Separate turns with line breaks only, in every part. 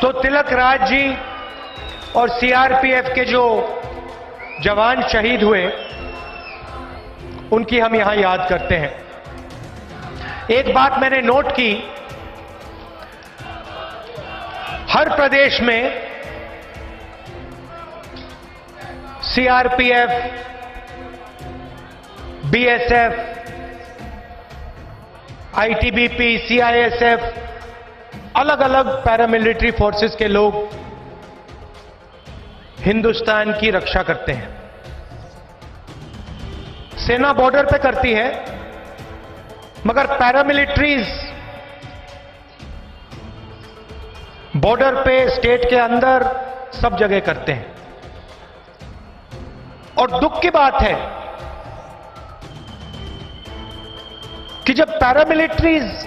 तो तिलक राज जी और सीआरपीएफ के जो जवान शहीद हुए, उनकी हम यहां याद करते हैं। एक बात मैंने नोट की, हर प्रदेश में सीआरपीएफ, बीएसएफ, आईटीबीपी, सीआईएसएफ, अलग अलग पैरामिलिट्री फोर्सेस के लोग हिंदुस्तान की रक्षा करते हैं। सेना बॉर्डर पे करती है, मगर पैरामिलिट्रीज बॉर्डर पे, स्टेट के अंदर, सब जगह करते हैं। और दुख की बात है कि जब पैरामिलिट्रीज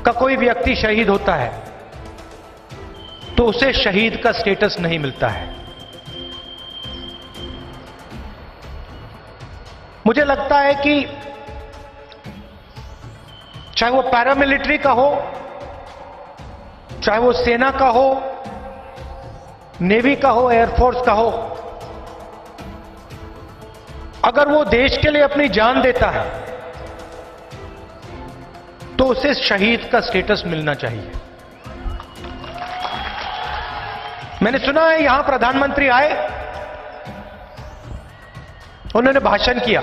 का कोई व्यक्ति शहीद होता है तो उसे शहीद का स्टेटस नहीं मिलता है। मुझे लगता है कि चाहे वो पैरामिलिट्री का हो, चाहे वो सेना का हो, नेवी का हो, एयरफोर्स का हो, अगर वो देश के लिए अपनी जान देता है तो उसे शहीद का स्टेटस मिलना चाहिए। मैंने सुना है यहां प्रधानमंत्री आए, उन्होंने भाषण किया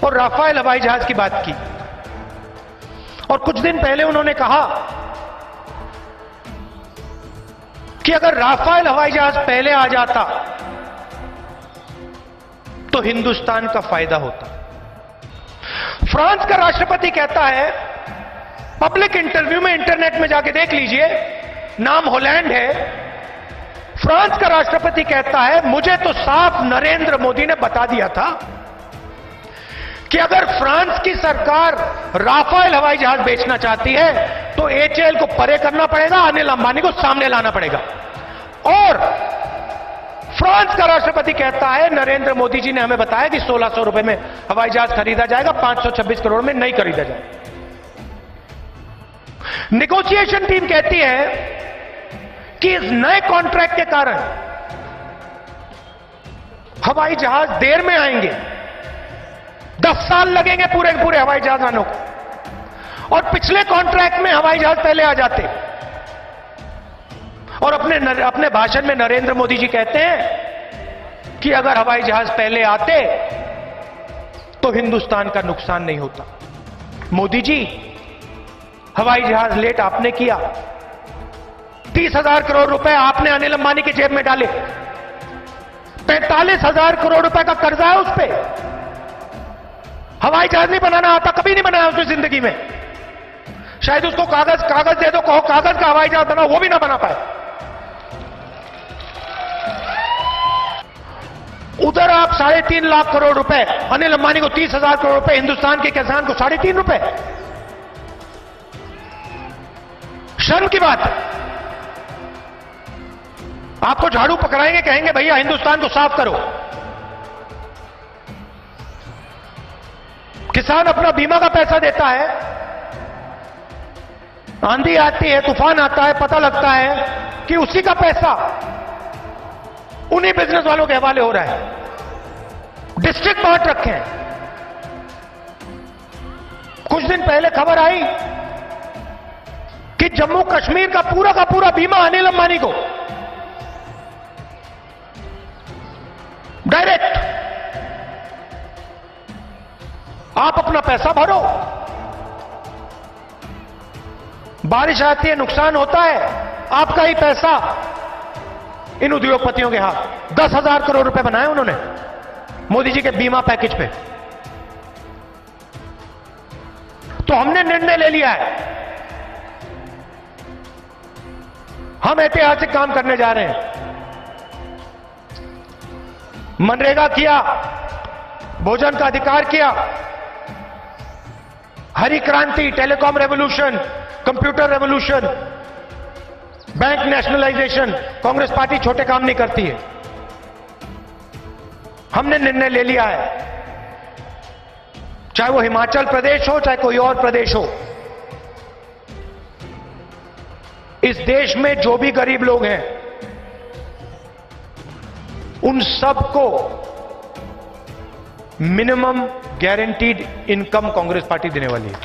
और राफेल हवाई जहाज की बात की, और कुछ दिन पहले उन्होंने कहा कि अगर राफेल हवाई जहाज पहले आ जाता तो हिंदुस्तान का फायदा होता। फ्रांस का राष्ट्रपति कहता है, पब्लिक इंटरव्यू में, इंटरनेट में जाके देख लीजिए, नाम होलैंड है, फ्रांस का राष्ट्रपति कहता है, मुझे तो साफ नरेंद्र मोदी ने बता दिया था कि अगर फ्रांस की सरकार राफेल हवाई जहाज बेचना चाहती है तो एचएएल को परे करना पड़ेगा, अनिल अंबानी को सामने लाना पड़ेगा। और फ्रांस का राष्ट्रपति कहता है, नरेंद्र मोदी जी ने हमें बताया कि 1600 रुपए में हवाई जहाज खरीदा जाएगा, 526 करोड़ में नहीं खरीदा जाएगा। नेगोशिएशन टीम कहती है कि इस नए कॉन्ट्रैक्ट के कारण हवाई जहाज देर में आएंगे, 10 साल लगेंगे पूरे पूरे हवाई जहाज आने को, और पिछले कॉन्ट्रैक्ट में हवाई जहाज पहले आ जाते। और अपने भाषण में नरेंद्र मोदी जी कहते हैं कि अगर हवाई जहाज पहले आते तो हिंदुस्तान का नुकसान नहीं होता। मोदी जी, हवाई जहाज लेट आपने किया, 30,000 करोड़ रुपए आपने अनिल अंबानी की जेब में डाले, 45,000 करोड़ रुपए का कर्जा है उस पे। हवाई जहाज नहीं बनाना आता, कभी नहीं बनाया उसने जिंदगी में। शायद उसको कागज दे दो, कहो कागज का हवाई जहाज बनाओ, वो भी ना बना पाए। उधर आप 3.5 लाख करोड़ रुपए, अनिल अंबानी को 30,000 करोड़ रुपए, हिंदुस्तान के किसान को 3.5 रुपए। शर्म की बात है। आपको झाड़ू पकड़ाएंगे, कहेंगे भैया हिंदुस्तान को साफ करो। किसान अपना बीमा का पैसा देता है, आंधी आती है, तूफान आता है, पता लगता है कि उसी का पैसा उन्हीं बिजनेस वालों के हवाले हो रहा है। डिस्ट्रिक्ट बांट रखे हैं। कुछ दिन पहले खबर आई कि जम्मू कश्मीर का पूरा बीमा अनिल अंबानी को, डायरेक्ट। आप अपना पैसा भरो, बारिश आती है, नुकसान होता है, आपका ही पैसा इन उद्योगपतियों के हाथ। 10,000 करोड़ रुपए बनाए उन्होंने मोदी जी के बीमा पैकेज पे। तो हमने निर्णय ले लिया है, हम ऐतिहासिक काम करने जा रहे हैं। मनरेगा किया, भोजन का अधिकार किया, हरी क्रांति, telecom revolution, computer revolution, bank nationalisation. Congress party छोटे काम नहीं करती है। हमने निर्णय ले लिया है, चाहे वो हिमाचल प्रदेश हो, चाहे कोई और प्रदेश हो, इस देश में जो भी गरीब लोग हैं उन सबको minimum guaranteed income Congress party देने वाली है।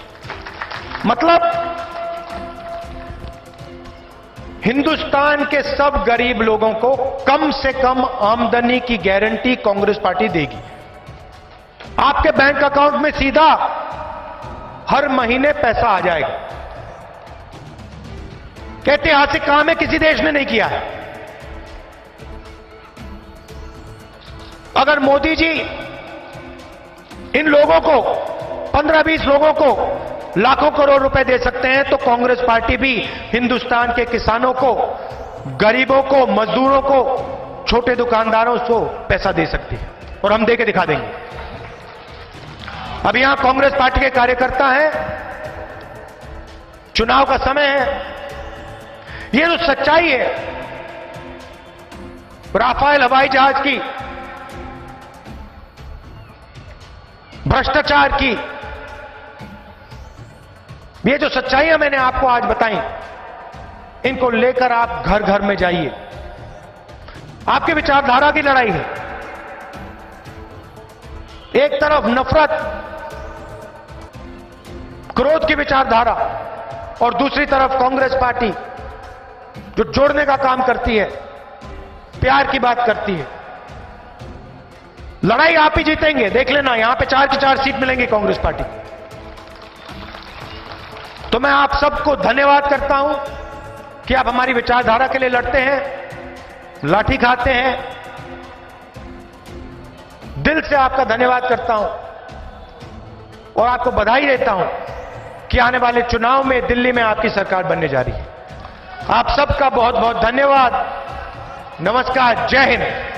मतलब हिंदुस्तान के सब गरीब लोगों को कम से कम आमदनी की गारंटी कांग्रेस पार्टी देगी। आपके बैंक अकाउंट में सीधा हर महीने पैसा आ जाएगा। ऐतिहासिक काम है, किसी देश ने नहीं किया है। अगर मोदी जी इन लोगों को 15-20 लोगों को लाखों करोड़ रुपए दे सकते हैं तो कांग्रेस पार्टी भी हिंदुस्तान के किसानों को, गरीबों को, मजदूरों को, छोटे दुकानदारों को पैसा दे सकती है और हम देके दिखा देंगे। अब यहां कांग्रेस पार्टी के कार्यकर्ता हैं, चुनाव का समय है, ये जो सच्चाई है राफेल हवाई जहाज की, भ्रष्टाचार की, ये जो सच्चाइयां मैंने आपको आज बताई, इनको लेकर आप घर घर में जाइए। आपकी विचारधारा की लड़ाई है। एक तरफ नफरत, क्रोध की विचारधारा और दूसरी तरफ कांग्रेस पार्टी जो जोड़ने का काम करती है, प्यार की बात करती है। लड़ाई आप ही जीतेंगे, देख लेना। यहां पे 4 की 4 सीट मिलेंगी कांग्रेस पार्टी। तो मैं आप सबको धन्यवाद करता हूं कि आप हमारी विचारधारा के लिए लड़ते हैं, लाठी खाते हैं। दिल से आपका धन्यवाद करता हूं और आपको बधाई देता हूं कि आने वाले चुनाव में दिल्ली में आपकी सरकार बनने जा रही है। आप सबका बहुत बहुत धन्यवाद। नमस्कार, जय हिंद।